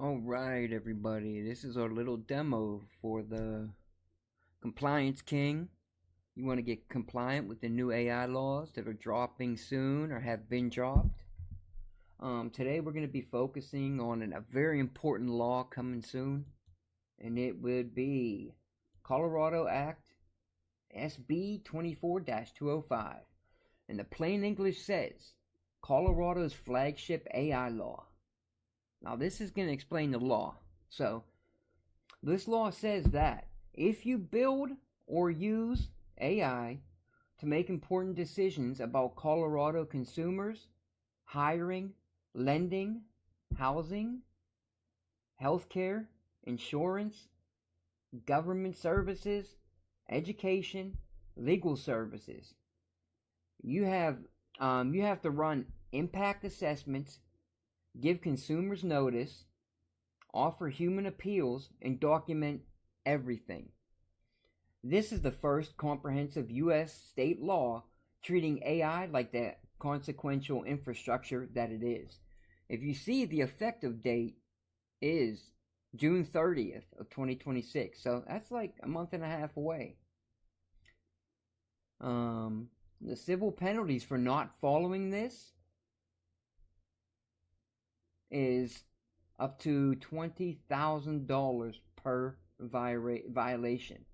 Alright, everybody, this is our little demo for the Compliance King. You want to get compliant with the new AI laws that are dropping soon or have been dropped. Today we're going to be focusing on a very important law coming soon, and it would be Colorado Act SB 24-205. And the plain English says, Colorado's flagship AI law. Now this is going to explain the law. So this law says that if you build or use AI to make important decisions about Colorado consumers, hiring, lending, housing, healthcare, insurance, government services, education, legal services, you have to run impact assessments, give consumers notice, offer human appeals, and document everything. This is the first comprehensive U.S. state law treating AI like the consequential infrastructure that it is. If you see, the effective date is June 30th of 2026, so that's like a month and a half away. The civil penalties for not following this is up to $20,000 per violation,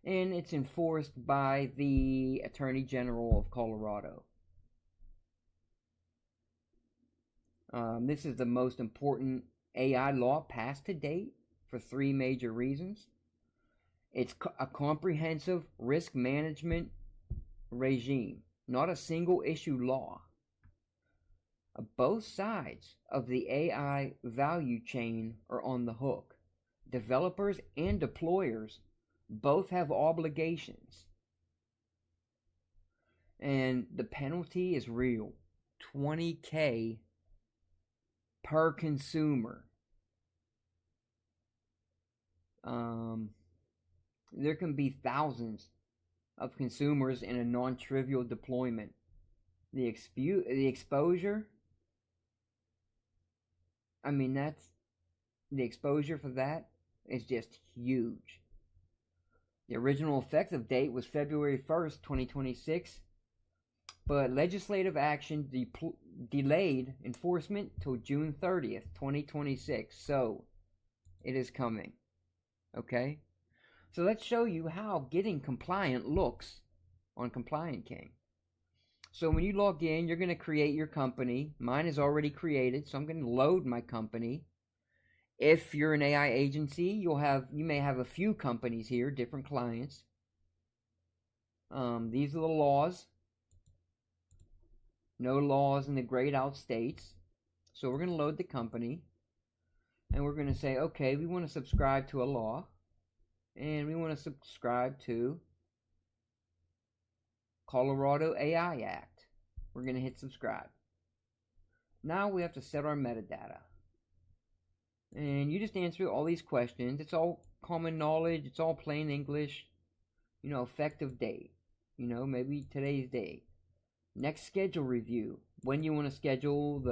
and it's enforced by the Attorney General of Colorado. This is the most important AI law passed to date for three major reasons. It's a comprehensive risk management regime, not a single issue law. Both sides of the AI value chain are on the hook. Developers and deployers both have obligations. And the penalty is real. $20,000 per consumer. There can be thousands of consumers in a non-trivial deployment. The exposure, that's the exposure for that is just huge. The original effective date was February 1st, 2026, but legislative action delayed enforcement till June 30th, 2026. So it is coming. Okay? So let's show you how getting compliant looks on Compliant King. So when you log in, you're going to create your company. Mine is already created, so I'm going to load my company. If you're an AI agency, you may have a few companies here, different clients. These are the laws. No laws in the grayed out states. So we're going to load the company, and we're going to say, okay, we want to subscribe to a law, and we want to subscribe to Colorado AI Act. We're going to hit subscribe. Now we have to set our metadata. And you just answer all these questions. It's all common knowledge. It's all plain English. Effective date. Maybe today's date. Next schedule review. When you want to schedule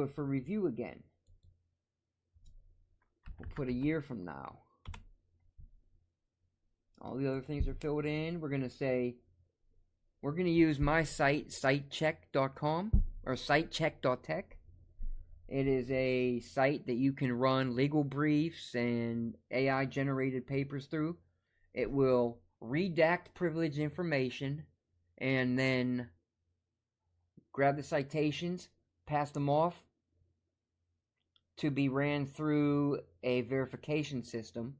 it for review again. We'll put a year from now. All the other things are filled in. We're going to use my site, citecheck.com or citecheck.tech. It is a site that you can run legal briefs and AI generated papers through. It will redact privileged information and then grab the citations, pass them off to be ran through a verification system.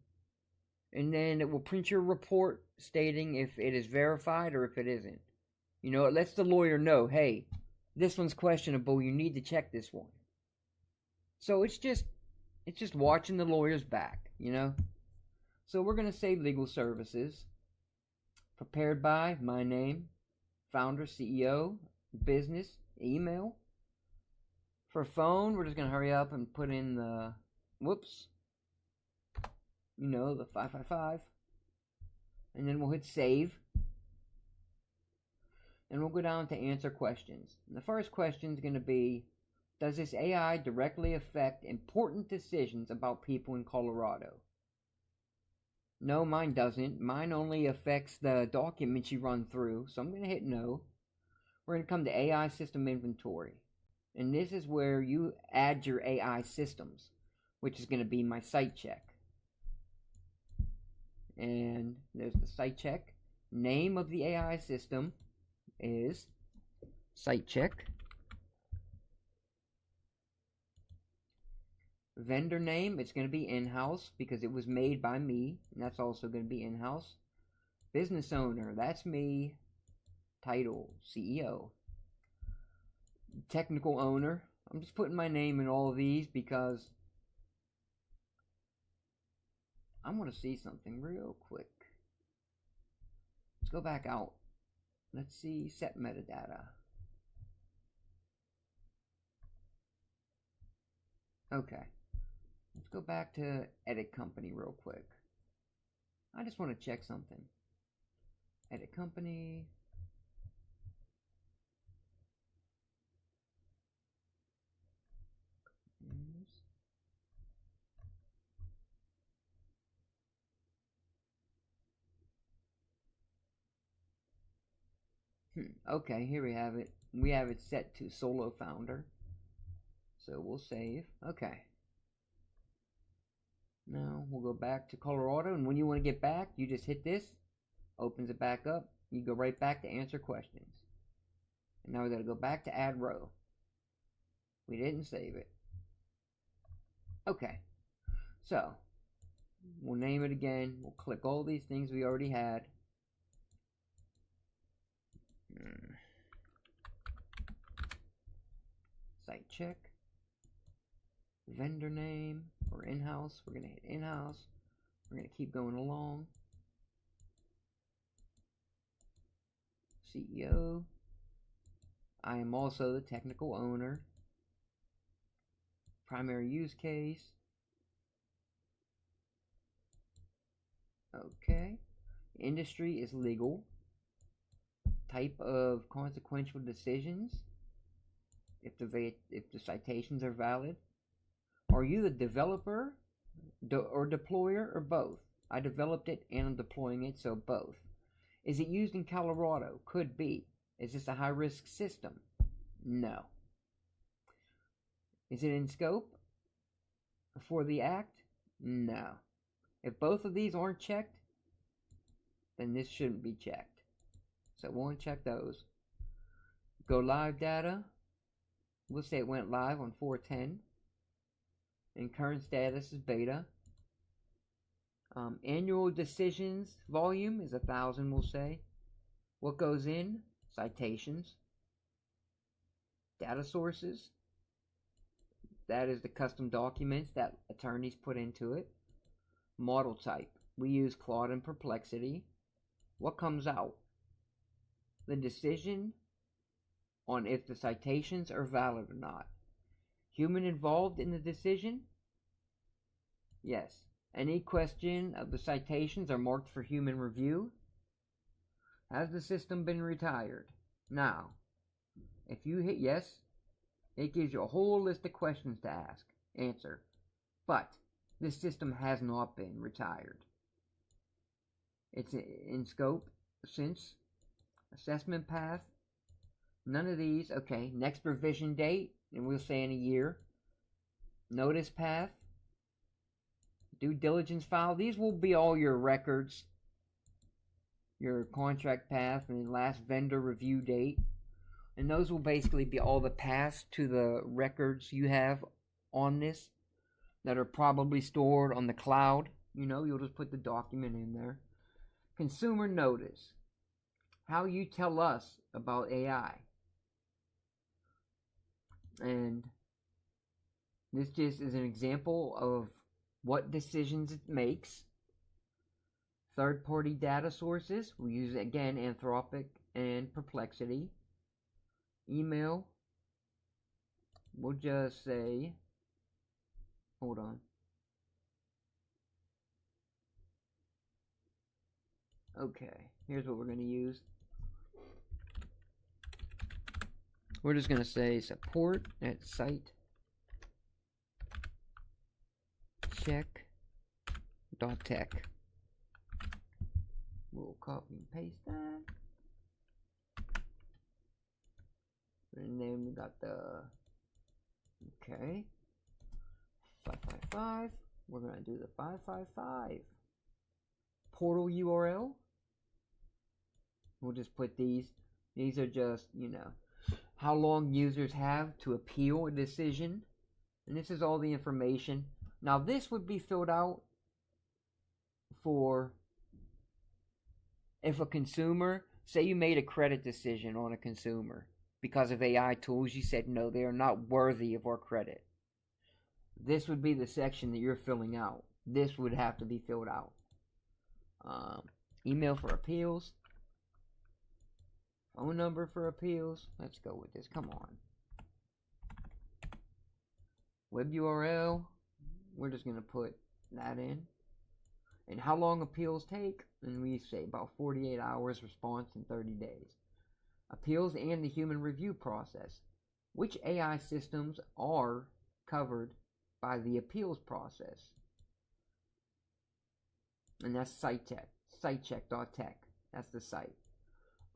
And then it will print your report stating if it is verified or if it isn't. It lets the lawyer know, hey, this one's questionable, you need to check this one. So it's just watching the lawyer's back, So we're going to say legal services. Prepared by my name, founder, CEO, business, email. For phone, we're just going to hurry up and put in the, the 555. And then we'll hit save. And we'll go down to answer questions. And the first question is going to be, Does this AI directly affect important decisions about people in Colorado? No, mine doesn't. Mine only affects the documents you run through, so I'm going to hit no. We're going to come to AI system inventory. And this is where you add your AI systems, which is going to be my site check. And there's the site check. Name of the AI system is site check. Vendor name, it's going to be in-house because it was made by me, and that's also going to be in-house. Business owner, that's me. Title, CEO. Technical owner, I'm just putting my name in all of these because I want to see something real quick. Let's go back out. Let's see, set metadata. Okay. Let's go back to edit company real quick. I just want to check something. Edit company. Okay, here we have it. We have it set to solo founder. So we'll save. Okay. Now we'll go back to Colorado, and when you want to get back, you just hit this, opens it back up. You go right back to answer questions. And now we got to go back to add row. We didn't save it. Okay. So we'll name it again. We'll click all these things we already had. Site check. Vendor name or in-house. We're going to hit in-house. We're going to keep going along. CEO. I am also the technical owner. Primary use case. Okay. Industry is legal. Type of consequential decisions. If the citations are valid. Are you the developer or deployer or both? I developed it and I'm deploying it, so both. Is it used in Colorado? Could be. Is this a high-risk system? No. Is it in scope for the act? No. If both of these aren't checked, then this shouldn't be checked. So we'll uncheck those. Go live data. We'll say it went live on 4/10. And current status is beta. Annual decisions volume is 1,000, we'll say. What goes in? Citations. Data sources. That is the custom documents that attorneys put into it. Model type. We use Claude and Perplexity. What comes out? The decision on if the citations are valid or not. Human involved in the decision? Yes. Any question of the citations are marked for human review? Has the system been retired? Now, if you hit yes, it gives you a whole list of questions to ask. Answer. But this system has not been retired. It's in scope since assessment path. None of these. Okay, next revision date, and we'll say in a year. Notice path. Due diligence file. These will be all your records. Your contract path and last vendor review date. And those will basically be all the paths to the records you have on this that are probably stored on the cloud. You know, you'll just put the document in there. Consumer notice. How you tell us about AI. And this just is an example of what decisions it makes. Third-party data sources. We use, again, Anthropic and Perplexity. Email. We'll just say, hold on. Okay, here's what we're going to use. We're just going to say support at citecheck.tech. citecheck.tech. We'll copy and paste that. And then we got the, okay, 555. We're going to do the 555 portal URL. We'll just put these. These are just, you know, how long users have to appeal a decision. And this is all the information. Now this would be filled out for if a consumer, say you made a credit decision on a consumer. Because of AI tools, you said, no, they are not worthy of our credit. This would be the section that you're filling out. This would have to be filled out. Email for appeals. Phone number for appeals. Let's go with this. Come on. Web URL. We're just going to put that in. And how long appeals take? And we say about 48 hours, response in 30 days. Appeals and the human review process. Which AI systems are covered by the appeals process? And that's citecheck.tech. That's the site.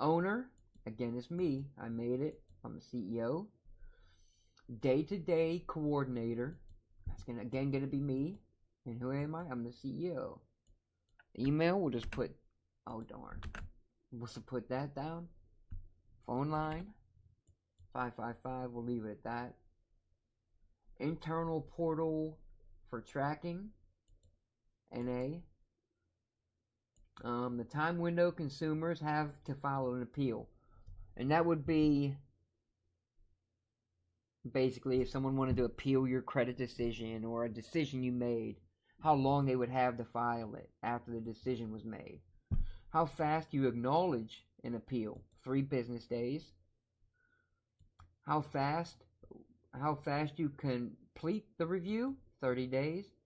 Owner, again, it's me. I made it. I'm the CEO. Day-to-day coordinator. That's gonna be me. And who am I? I'm the CEO. Email, we'll just put, oh darn. We'll just put that down. Phone line, 555, we'll leave it at that. Internal portal for tracking, NA. The time window consumers have to file an appeal. And that would be basically if someone wanted to appeal your credit decision or a decision you made, how long they would have to file it after the decision was made. How fast you acknowledge an appeal, 3 business days. How fast you complete the review, 30 days.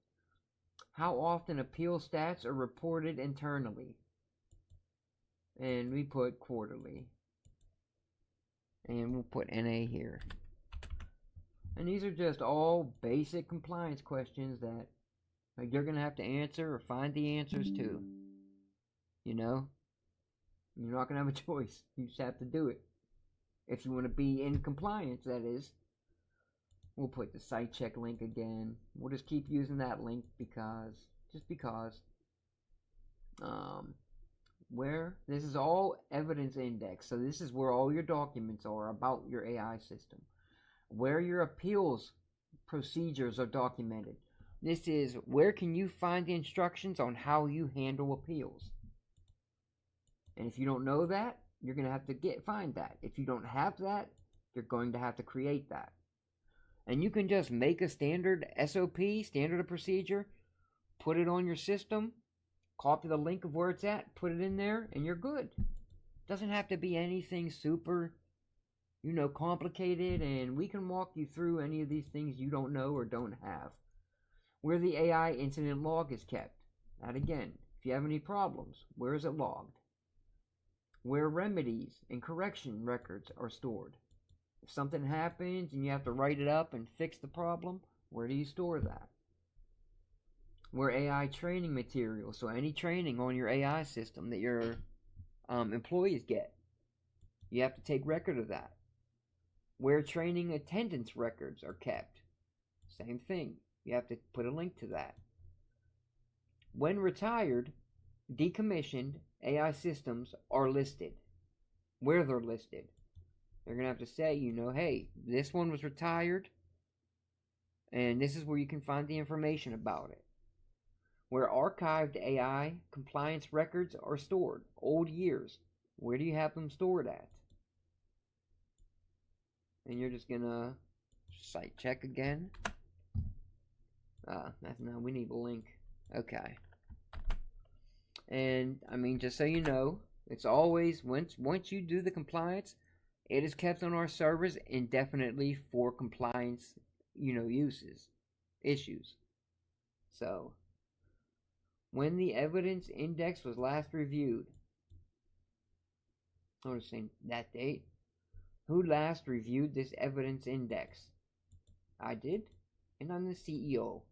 How often appeal stats are reported internally. And we put quarterly. And we'll put NA here. And these are just all basic compliance questions that you're going to have to answer or find the answers to. You know? You're not going to have a choice. You just have to do it. If you want to be in compliance, that is. We'll put the site check link again. We'll just keep using that link because, where this is all evidence index. So this is where all your documents are about your AI system. Where your appeals procedures are documented. This is where can you find the instructions on how you handle appeals. And if you don't know that, you're going to have to find that. If you don't have that, you're going to have to create that. And you can just make a standard SOP, standard of procedure, put it on your system, copy the link of where it's at, put it in there, and you're good. It doesn't have to be anything super, complicated, and we can walk you through any of these things you don't know or don't have. Where the AI incident log is kept. That again, if you have any problems, where is it logged? Where remedies and correction records are stored. If something happens and you have to write it up and fix the problem, where do you store that? Where AI training materials, so any training on your AI system that your employees get, you have to take record of that. Where training attendance records are kept, same thing, you have to put a link to that. When retired, decommissioned AI systems are listed, where they're listed. They're going to have to say, hey, this one was retired, and this is where you can find the information about it. Where archived AI compliance records are stored, old years, where do you have them stored at? And you're just going to site check again. No, we need a link. Okay. And, just so you know, it's always, once you do the compliance, it is kept on our servers indefinitely for compliance, issues. So, when the evidence index was last reviewed, I want to say that date. Who last reviewed this evidence index? I did, and I'm the CEO.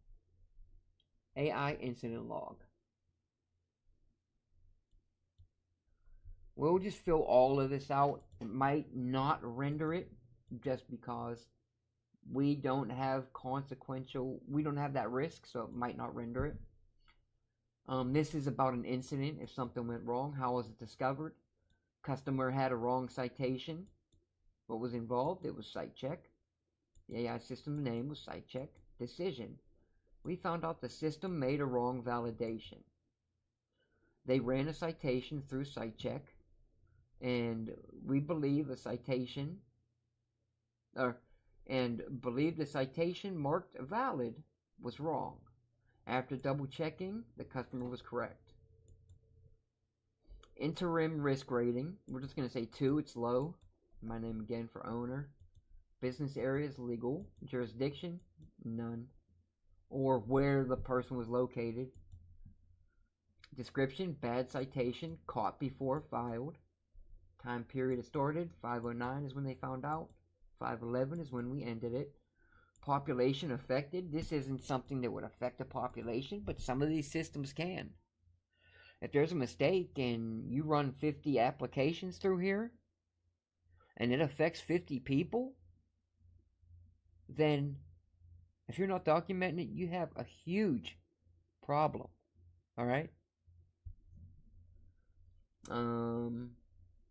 AI incident log. We'll just fill all of this out. It might not render it just because we don't have that risk, so it might not render it. This is about an incident. If something went wrong, how was it discovered? Customer had a wrong citation. What was involved? It was citecheck. The AI system name was citecheck. Decision. We found out the system made a wrong validation. They ran a citation through citecheck, and we believe the citation marked valid was wrong. After double checking, the customer was correct. Interim risk rating, we're just going to say 2, it's low. My name again for owner. Business areas, legal. Jurisdiction, none. Or where the person was located. Description, bad citation, caught before filed. Time period it started, 509 is when they found out. 511 is when we ended it. Population affected, this isn't something that would affect the population, but some of these systems can. If there's a mistake and you run 50 applications through here, and it affects 50 people, then if you're not documenting it, you have a huge problem. Alright?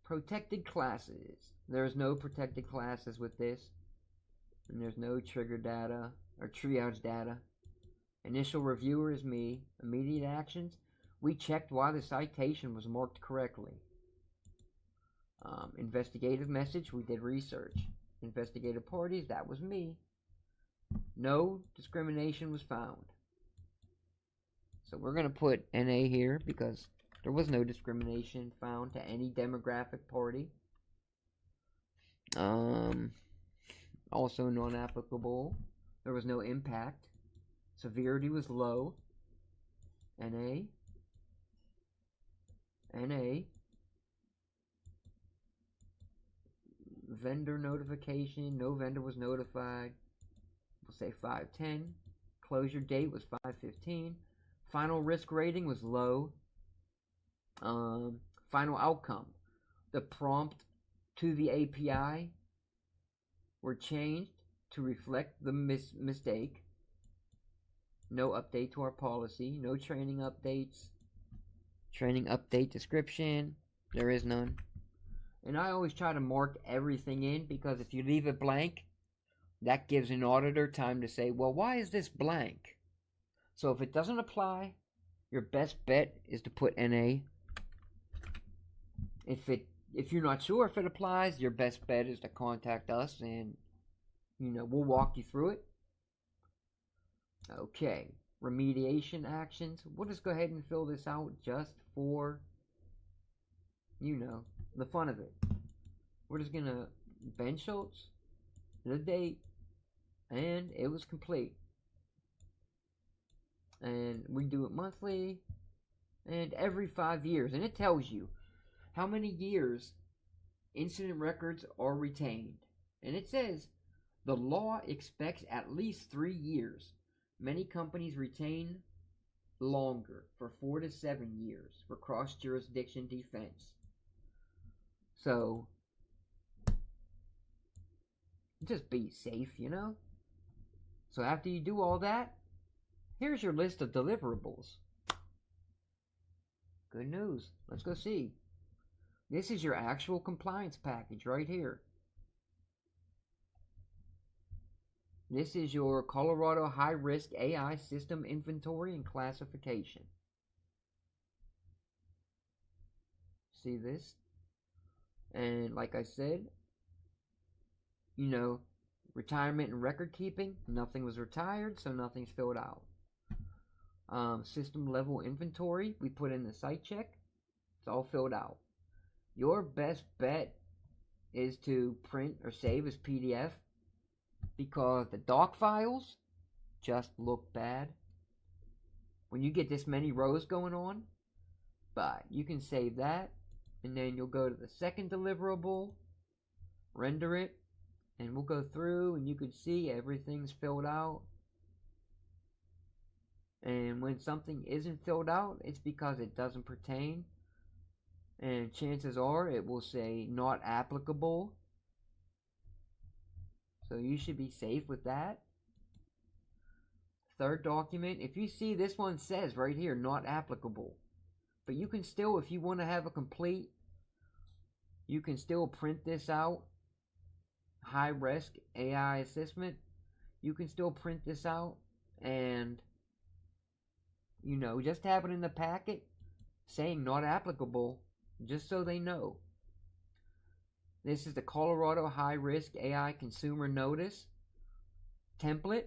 Protected classes. There's no protected classes with this. And there's no trigger data or triage data. Initial reviewer is me. Immediate actions. We checked why the citation was marked correctly. Investigative message, we did research. Investigative parties, that was me. No discrimination was found. So we're going to put NA here because there was no discrimination found to any demographic party. Also non-applicable. There was no impact. Severity was low. NA. NA. Vendor notification. No vendor was notified. We'll say 510. Closure date was 515. Final risk rating was low. Final outcome. The prompt to the API were changed to reflect the mistake. No update to our policy. No training updates. Training update description. There is none. And I always try to mark everything in because if you leave it blank, that gives an auditor time to say, well, why is this blank? So if it doesn't apply, your best bet is to put NA. If you're not sure if it applies, your best bet is to contact us and, we'll walk you through it. Okay, remediation actions. We'll just go ahead and fill this out just for, the fun of it. We're just going to Ben Schultz, the date, and it was complete. And we do it monthly and every 5 years. And it tells you how many years incident records are retained. And it says the law expects at least 3 years. Many companies retain longer, for 4 to 7 years, for cross-jurisdiction defense. So, just be safe, So after you do all that, here's your list of deliverables. Good news. Let's go see. This is your actual compliance package right here. This is your Colorado High-Risk AI System Inventory and Classification. See this? And like I said, retirement and record keeping, nothing was retired, so nothing's filled out. System level inventory, we put in the citecheck, it's all filled out. Your best bet is to print or save as PDF because the doc files just look bad when you get this many rows going on. But you can save that, and then you'll go to the second deliverable, render it, and we'll go through and you can see everything's filled out. And when something isn't filled out, it's because it doesn't pertain. And chances are it will say not applicable. So you should be safe with that. Third document, if you see this one says right here, not applicable. But you can still, if you want to have a complete, you can still print this out. High risk AI assessment. You can still print this out and, just have it in the packet saying not applicable, just so they know. This is the Colorado High Risk AI Consumer Notice template.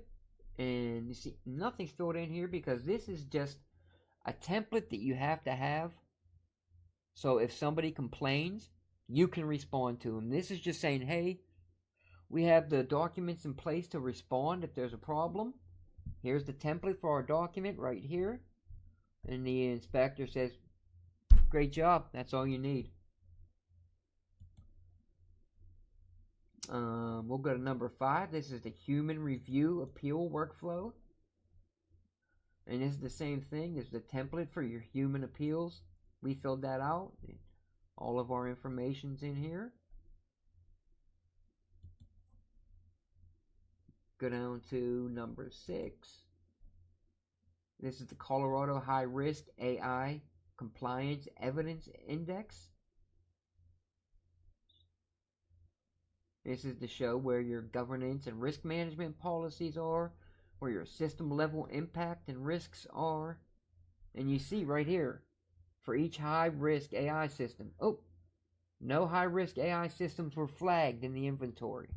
And you see, nothing's filled in here because this is just a template that you have to have. So if somebody complains, you can respond to them. This is just saying, hey, we have the documents in place to respond if there's a problem. Here's the template for our document right here. And the inspector says, great job, that's all you need. We'll go to number 5. This is the human review appeal workflow. And this is the same thing. This is the template for your human appeals. We filled that out. All of our information's in here. Go down to number 6. This is the Colorado High Risk AI Compliance Evidence Index. This is to show where your governance and risk management policies are, where your system level impact and risks are. And you see right here, for each high risk AI system, no high risk AI systems were flagged in the inventory.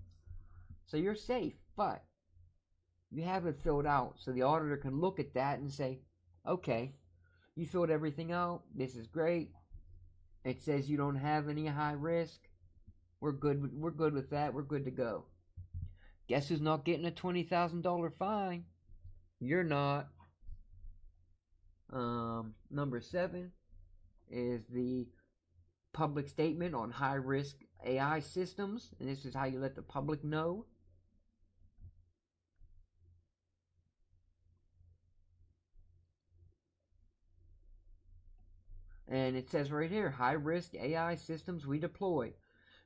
So you're safe, but you have it filled out so the auditor can look at that and say, okay, you filled everything out, this is great. It says you don't have any high risk. We're good with that. We're good to go. Guess who's not getting a $20,000 fine? You're not. Number 7 is the public statement on high risk AI systems, and this is how you let the public know. And it says right here, high risk AI systems we deploy.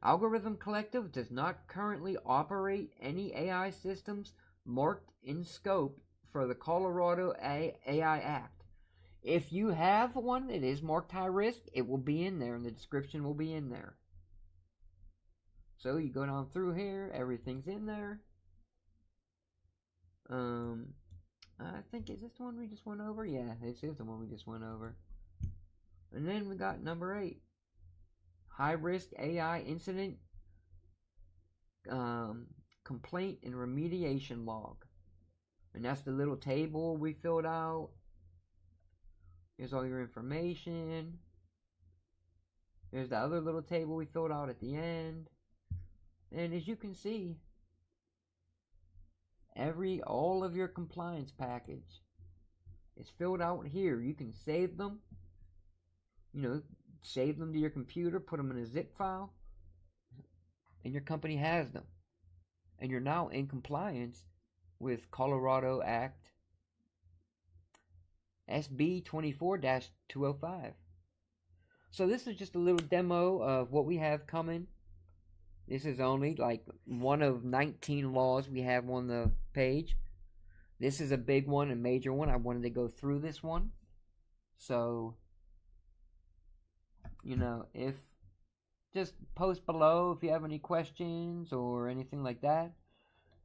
Algorithm Collective does not currently operate any AI systems marked in scope for the Colorado AI Act. If you have one that is marked high risk, it will be in there and the description will be in there. So you go down through here, everything's in there. I think, is this the one we just went over? Yeah, this is the one we just went over. And then we got number 8. High risk AI incident complaint and remediation log. And that's the little table we filled out. Here's all your information. Here's the other little table we filled out at the end. And as you can see, all of your compliance package is filled out here. You can save them. Save them to your computer, put them in a zip file, and your company has them. And you're now in compliance with Colorado Act SB 24-205. So this is just a little demo of what we have coming. This is only like one of 19 laws we have on the page. This is a big one, a major one. I wanted to go through this one. So, if just post below if you have any questions or anything like that.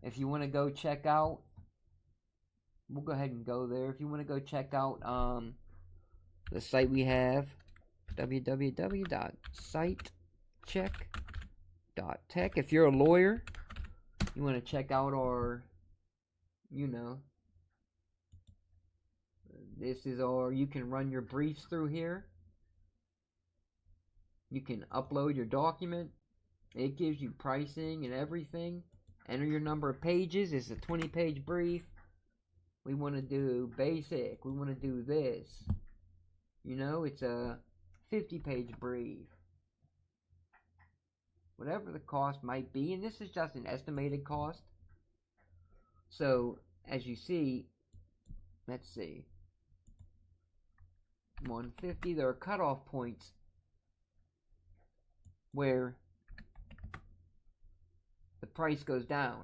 If you want to go check out, we'll go ahead and go there. If you want to go check out the site we have, www.citecheck.tech. If you're a lawyer, you want to check out our, this is our, you can run your briefs through here. You can upload your document. It gives you pricing and everything. Enter your number of pages. It's a 20-page brief. We want to do basic. We want to do this. It's a 50-page brief. Whatever the cost might be. And this is just an estimated cost. So, as you see, let's see. 150. There are cutoff points where the price goes down.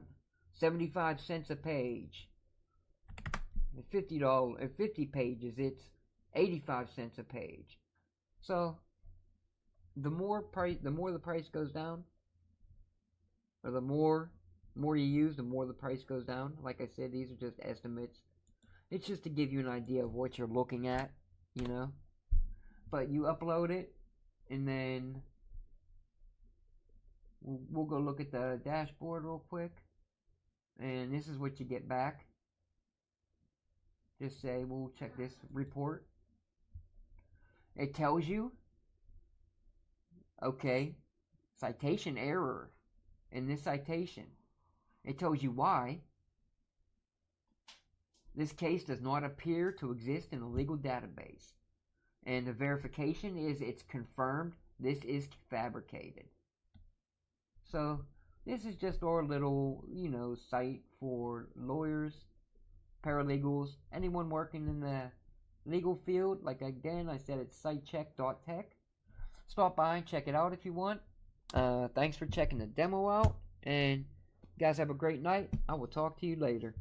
75 cents a page. At $50, at 50 pages, it's 85 cents a page. So the more the price goes down, or the more you use, the more the price goes down. Like I said, these are just estimates. It's just to give you an idea of what you're looking at, you know. But you upload it, and then we'll go look at the dashboard real quick. And this is what you get back. Just say, we'll check this report. It tells you, okay, citation error in this citation. It tells you why. This case does not appear to exist in a legal database. And the verification is it's confirmed this is fabricated. So this is just our little, site for lawyers, paralegals, anyone working in the legal field. Like again, I said it's citecheck.tech. Stop by and check it out if you want. Thanks for checking the demo out, and you guys have a great night. I will talk to you later.